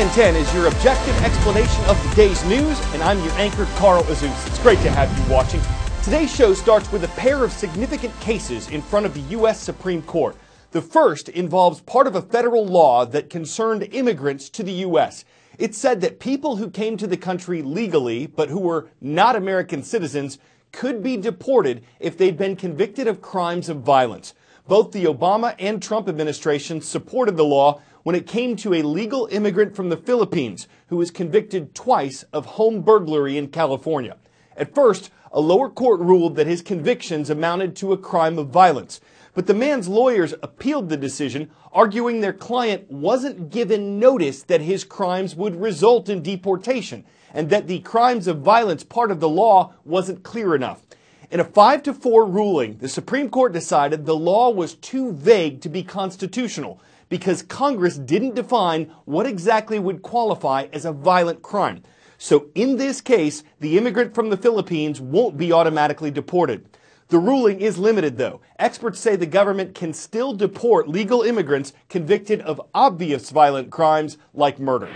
CNN 10 is your objective explanation of the day's news, and I'm your anchor, Carl Azuz. It's great to have you watching. Today's show starts with a pair of significant cases in front of the U.S. Supreme Court. The first involves part of a federal law that concerned immigrants to the U.S. It said that people who came to the country legally, but who were not American citizens, could be deported if they'd been convicted of crimes of violence. Both the Obama and Trump administrations supported the law when it came to a legal immigrant from the Philippines who was convicted twice of home burglary in California. At first, a lower court ruled that his convictions amounted to a crime of violence. But the man's lawyers appealed the decision, arguing their client wasn't given notice that his crimes would result in deportation, and that the crimes of violence part of the law wasn't clear enough. In a 5-4 ruling, the Supreme Court decided the law was too vague to be constitutional because Congress didn't define what exactly would qualify as a violent crime. So in this case, the immigrant from the Philippines won't be automatically deported. The ruling is limited, though. Experts say the government can still deport legal immigrants convicted of obvious violent crimes like murder.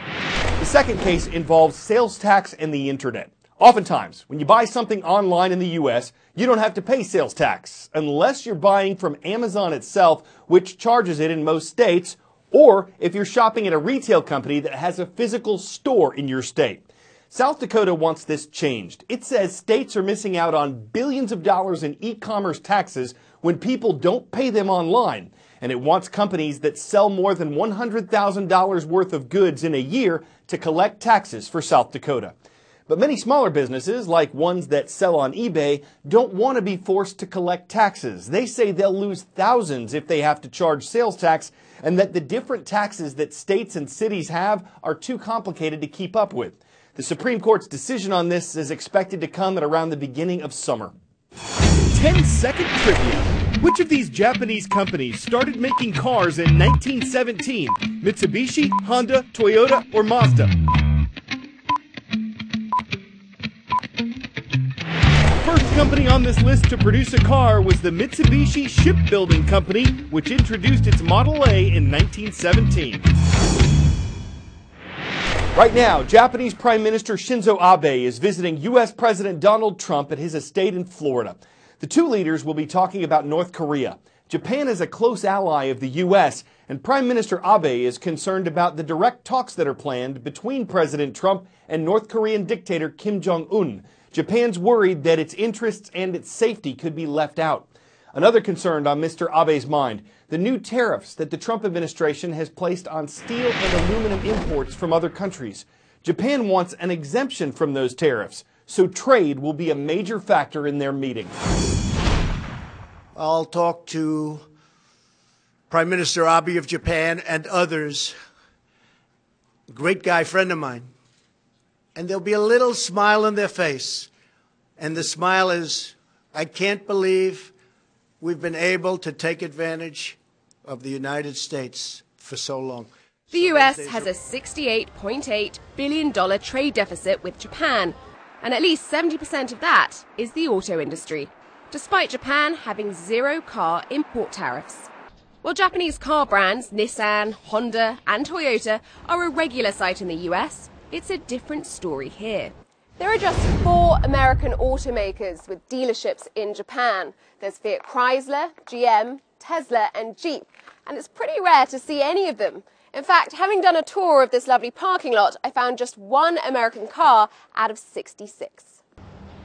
The second case involves sales tax and the internet. Oftentimes, when you buy something online in the U.S., you don't have to pay sales tax unless you're buying from Amazon itself, which charges it in most states, or if you're shopping at a retail company that has a physical store in your state. South Dakota wants this changed. It says states are missing out on billions of dollars in e-commerce taxes when people don't pay them online. And it wants companies that sell more than $100,000 worth of goods in a year to collect taxes for South Dakota. But many smaller businesses, like ones that sell on eBay, don't want to be forced to collect taxes. They say they'll lose thousands if they have to charge sales tax, and that the different taxes that states and cities have are too complicated to keep up with. The Supreme Court's decision on this is expected to come at around the beginning of summer. 10-second trivia. Which of these Japanese companies started making cars in 1917? Mitsubishi, Honda, Toyota, or Mazda? First company on this list to produce a car was the Mitsubishi Shipbuilding Company, which introduced its Model A in 1917. Right now, Japanese Prime Minister Shinzo Abe is visiting U.S. President Donald Trump at his estate in Florida. The two leaders will be talking about North Korea. Japan is a close ally of the U.S., and Prime Minister Abe is concerned about the direct talks that are planned between President Trump and North Korean dictator Kim Jong-un. Japan's worried that its interests and its safety could be left out. Another concern on Mr. Abe's mind, the new tariffs that the Trump administration has placed on steel and aluminum imports from other countries. Japan wants an exemption from those tariffs, so trade will be a major factor in their meeting. I'll talk to Prime Minister Abe of Japan and others, great guy, friend of mine. And there'll be a little smile on their face. And the smile is, I can't believe we've been able to take advantage of the United States for so long. The U.S. has a $68.8 billion trade deficit with Japan, and at least 70% of that is the auto industry, despite Japan having zero car import tariffs. While Japanese car brands Nissan, Honda and Toyota are a regular sight in the U.S., it's a different story here. There are just 4 American automakers with dealerships in Japan. There's Fiat Chrysler, GM, Tesla and Jeep, and it's pretty rare to see any of them. In fact, having done a tour of this lovely parking lot, I found just 1 American car out of 66.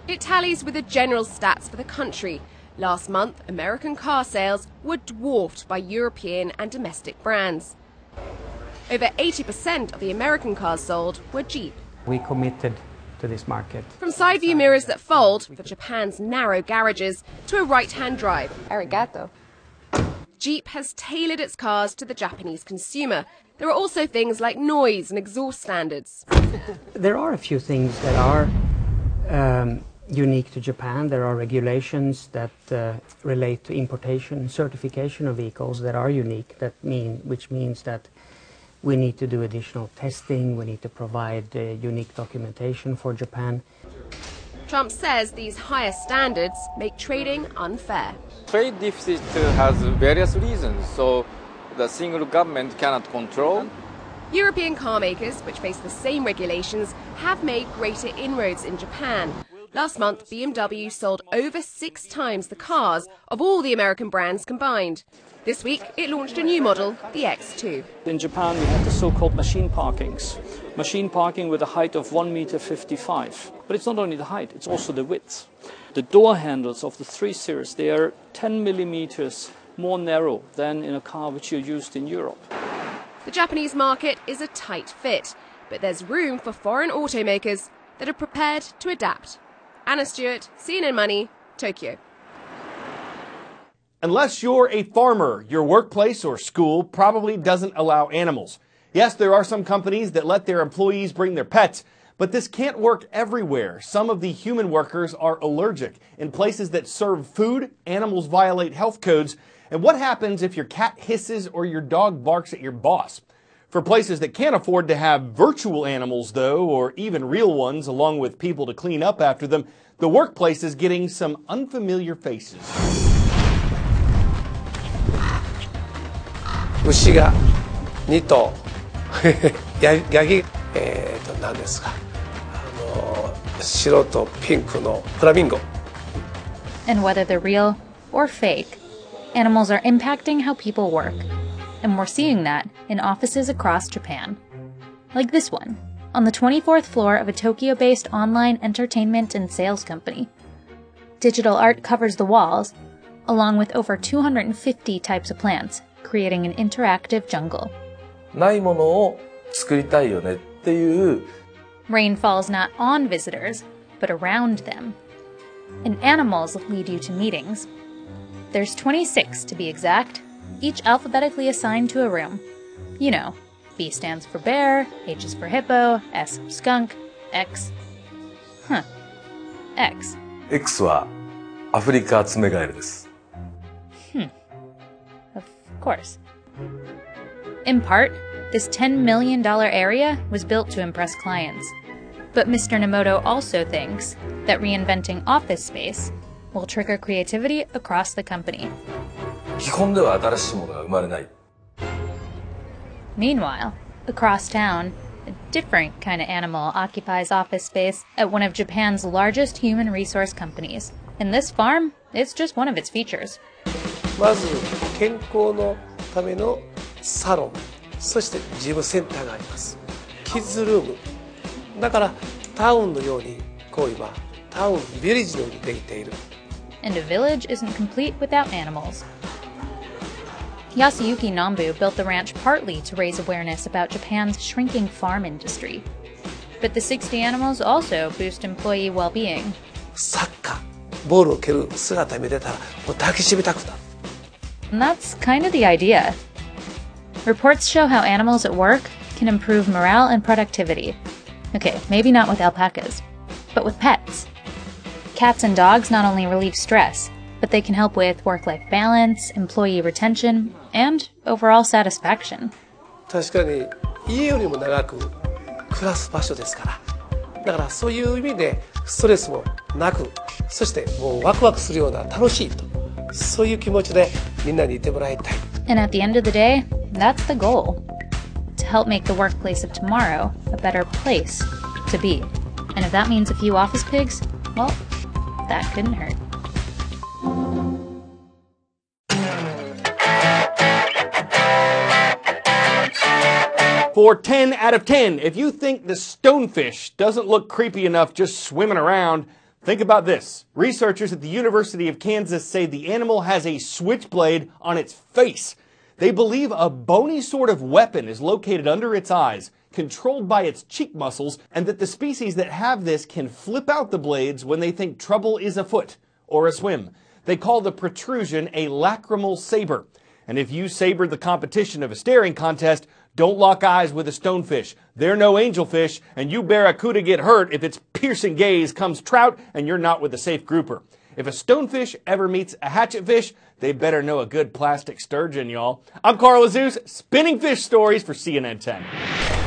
It tallies with the general stats for the country. Last month, American car sales were dwarfed by European and domestic brands. Over 80% of the American cars sold were Jeep. We committed to this market. From side view mirrors that fold for Japan's narrow garages to a right-hand drive, arigato, Jeep has tailored its cars to the Japanese consumer. There are also things like noise and exhaust standards. There are a few things that are unique to Japan. There are regulations that relate to importation and certification of vehicles that are unique, which means that we need to do additional testing, we need to provide unique documentation for Japan. Trump says these higher standards make trading unfair. Trade deficit has various reasons, so the single government cannot control. European car makers, which face the same regulations, have made greater inroads in Japan. Last month, BMW sold over 6 times the cars of all the American brands combined. This week, it launched a new model, the X2. In Japan, we have the so-called machine parkings. Machine parking with a height of 1.55 meters. But it's not only the height, it's also the width. The door handles of the 3 Series, they are 10 millimeters more narrow than in a car which you're used in Europe. The Japanese market is a tight fit, but there's room for foreign automakers that are prepared to adapt. Anna Stewart, CNN Money, Tokyo. Unless you're a farmer, your workplace or school probably doesn't allow animals. Yes, there are some companies that let their employees bring their pets, but this can't work everywhere. Some of the human workers are allergic. In places that serve food, animals violate health codes. And what happens if your cat hisses or your dog barks at your boss? For places that can't afford to have virtual animals, though, or even real ones, along with people to clean up after them, the workplace is getting some unfamiliar faces. 牛が2頭ヤギ何ですか白とピンクのフラミンゴ And whether they're real or fake, animals are impacting how people work. And we're seeing that in offices across Japan. Like this one, on the 24th floor of a Tokyo-based online entertainment and sales company. Digital art covers the walls, along with over 250 types of plants, creating an interactive jungle. ないものを作りたいよねっていう Rain falls not on visitors, but around them. And animals lead you to meetings. There's 26 to be exact, each alphabetically assigned to a room. You know, B stands for bear, H is for hippo, S skunk, X. X. X はアフリカツメガエルです。Of course. In part, this $10 million area was built to impress clients. But Mr. Nemoto also thinks that reinventing office space will trigger creativity across the company. 基本では新しいものが生まれない。Meanwhile, across town, a different kind of animal occupies office space at one of Japan's largest human resource companies. And this farm, it's just one of its features. まず健康のためのサロン、そしてジムセンターがあります。キッズルーム。だからタウンのようにこう今タウンビレッジのようにできている。And a village isn't complete without animals. Yasuyuki Nambu built the ranch partly to raise awareness about Japan's shrinking farm industry. But the 60 animals also boost employee well-being. サッカー、ボールを蹴る姿見てたらもう抱きしめたくなる。And that's kind of the idea. Reports show how animals at work can improve morale and productivity. Okay, maybe not with alpacas, but with pets. Cats and dogs not only relieve stress, but they can help with work-life balance, employee retention, and overall satisfaction. 確かに家よりも長く暮らす場所ですから。だからそういう意味でストレスもなく、そしてもうワクワクするような楽しいと、そういう気持ちでみんなにいてもらいたい。And at the end of the day, that's the goal. To help make the workplace of tomorrow a better place to be. And if that means a few office pigs, well, that couldn't hurt. For 10 out of 10, if you think the stonefish doesn't look creepy enough just swimming around, think about this. Researchers at the University of Kansas say the animal has a switchblade on its face. They believe a bony sort of weapon is located under its eyes, controlled by its cheek muscles, and that the species that have this can flip out the blades when they think trouble is afoot or a swim. They call the protrusion a lacrimal saber. And if you sabered the competition of a staring contest, don't lock eyes with a stonefish. They're no angelfish, and you barracuda get hurt if its piercing gaze comes trout and you're not with a safe grouper. If a stonefish ever meets a hatchetfish, they better know a good plastic sturgeon, y'all. I'm Carl Azuz, spinning fish stories for CNN 10.